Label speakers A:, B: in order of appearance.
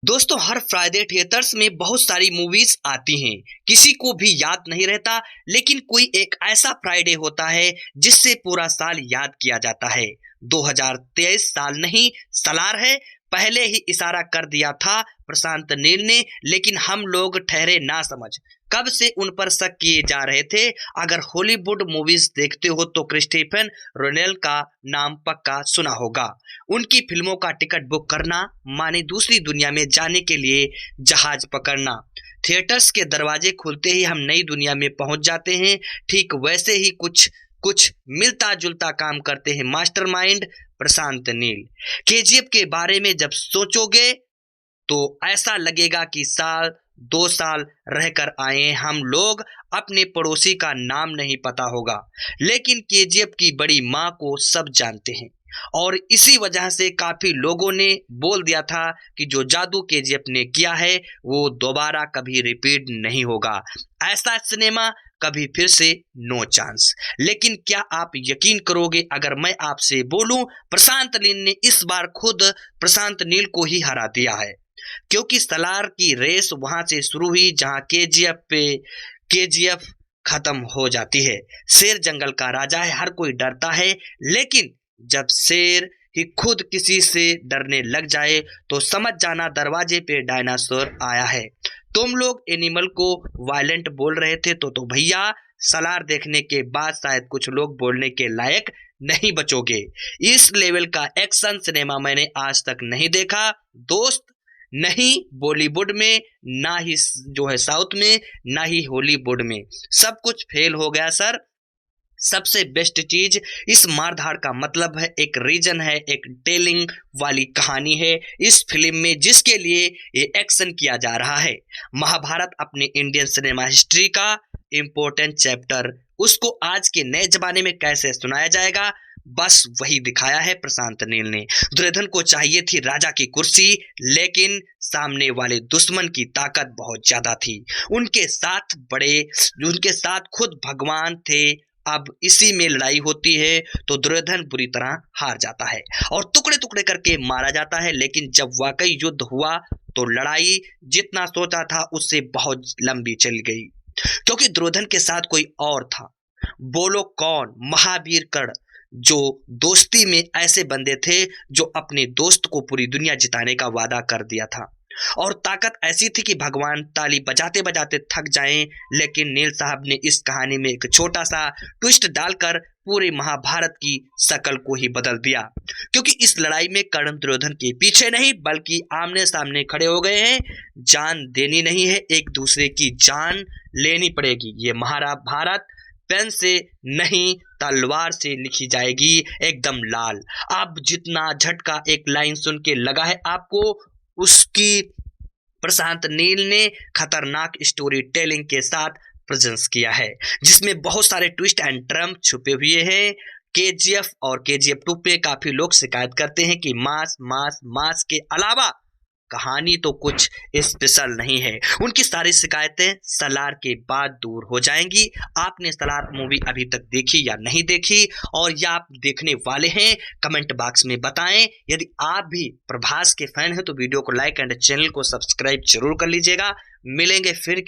A: दोस्तों हर Friday theatres में बहुत सारी मूवीज आती हैं। किसी को भी याद नहीं रहता, लेकिन कोई एक ऐसा फ्राइडे होता है जिससे पूरा साल याद किया जाता है। 2023 साल नहीं, सालार है। पहले ही इशारा कर दिया था प्रशांत नील ने, लेकिन हम लोग ठहरे ना समझ। कब से उन पर शक किए जा रहे थे। अगर हॉलीवुड मूवीज देखते हो तो क्रिस्टोफर नोलन का नाम पक्का सुना होगा। उनकी फिल्मों का टिकट बुक करना माने दूसरी दुनिया में जाने के लिए जहाज पकड़ना। थिएटर्स के दरवाजे खुलते ही हम नई दुनिया में पहुंच जाते हैं। ठीक वैसे ही कुछ कुछ मिलता जुलता काम करते हैं मास्टरमाइंड प्रशांत नील। केजीएफ के बारे में जब सोचोगे तो ऐसा लगेगा कि साल 2 साल रहकर आए हम लोग। अपने पड़ोसी का नाम नहीं पता होगा, लेकिन केजीएफ की बड़ी माँ को सब जानते हैं। और इसी वजह से काफी लोगों ने बोल दिया था कि जो जादू केजीएफ ने किया है वो दोबारा कभी रिपीट नहीं होगा। ऐसा सिनेमा कभी फिर से नो चांस। लेकिन क्या आप यकीन करोगे अगर मैं आपसे बोलूं प्रशांत नील ने इस बार खुद प्रशांत नील को ही हरा दिया है। क्योंकि सालार की रेस वहां से शुरू हुई जहां केजीएफ खत्म हो जाती है। शेर जंगल का राजा है, हर कोई डरता है, लेकिन जब शेर ही खुद किसी से डरने लग जाए तो समझ जाना दरवाजे पे डायनासोर आया है। तुम लोग एनिमल को वायलेंट बोल रहे थे तो भैया सालार देखने के बाद शायद कुछ लोग बोलने के लायक नहीं बचोगे। इस लेवल का एक्शन सिनेमा मैंने आज तक नहीं देखा दोस्त। नहीं बॉलीवुड में, ना ही जो है साउथ में, ना ही हॉलीवुड में। सब कुछ फेल हो गया सर। सबसे बेस्ट चीज इस मारधाड़ का मतलब है, एक रीजन है, एक टेलिंग वाली कहानी है इस फिल्म में, जिसके लिए ये एक्शन किया जा रहा है। महाभारत अपने इंडियन सिनेमा हिस्ट्री का इम्पोर्टेंट चैप्टर, उसको आज के नए जमाने में कैसे सुनाया जाएगा, बस वही दिखाया है प्रशांत नील ने। दुर्योधन को चाहिए थी राजा की कुर्सी, लेकिन सामने वाले दुश्मन की ताकत बहुत ज्यादा थी। उनके साथ खुद भगवान थे। अब इसी में लड़ाई होती है तो दुर्योधन बुरी तरह हार जाता है और टुकड़े टुकड़े करके मारा जाता है। लेकिन जब वाकई युद्ध हुआ तो लड़ाई जितना सोचा था उससे बहुत लंबी चल गई, क्योंकि दुर्योधन के साथ कोई और था। बोलो कौन? महावीर कर्ण, जो दोस्ती में ऐसे बंदे थे जो अपने दोस्त को पूरी दुनिया जिताने का वादा कर दिया था। और ताकत ऐसी थी कि भगवान ताली बजाते बजाते थक जाएं, लेकिन नील साहब ने इस कहानी में एक छोटा सा ट्विस्ट डालकर पूरे महाभारत की शक्ल को ही बदल दिया। क्योंकि इस लड़ाई में कर्ण दुर्योधन के पीछे नहीं बल्कि आमने सामने खड़े हो गए हैं। जान देनी नहीं है, एक दूसरे की जान लेनी पड़ेगी। ये महाभारत पेन से नहीं तलवार से लिखी जाएगी, एकदम लाल। अब जितना झटका एक लाइन सुन के लगा है आपको, उसकी प्रशांत नील ने खतरनाक स्टोरी टेलिंग के साथ प्रेजेंस किया है, जिसमें बहुत सारे ट्विस्ट एंड टर्न छुपे हुए हैं। केजीएफ और केजीएफ 2 पे काफी लोग शिकायत करते हैं कि मास के अलावा कहानी तो कुछ स्पेशल नहीं है। उनकी सारी शिकायतें सालार के बाद दूर हो जाएंगी। आपने सालार मूवी अभी तक देखी या नहीं देखी, और या आप देखने वाले हैं, कमेंट बॉक्स में बताएं। यदि आप भी प्रभास के फैन हैं तो वीडियो को लाइक एंड चैनल को सब्सक्राइब जरूर कर लीजिएगा। मिलेंगे फिर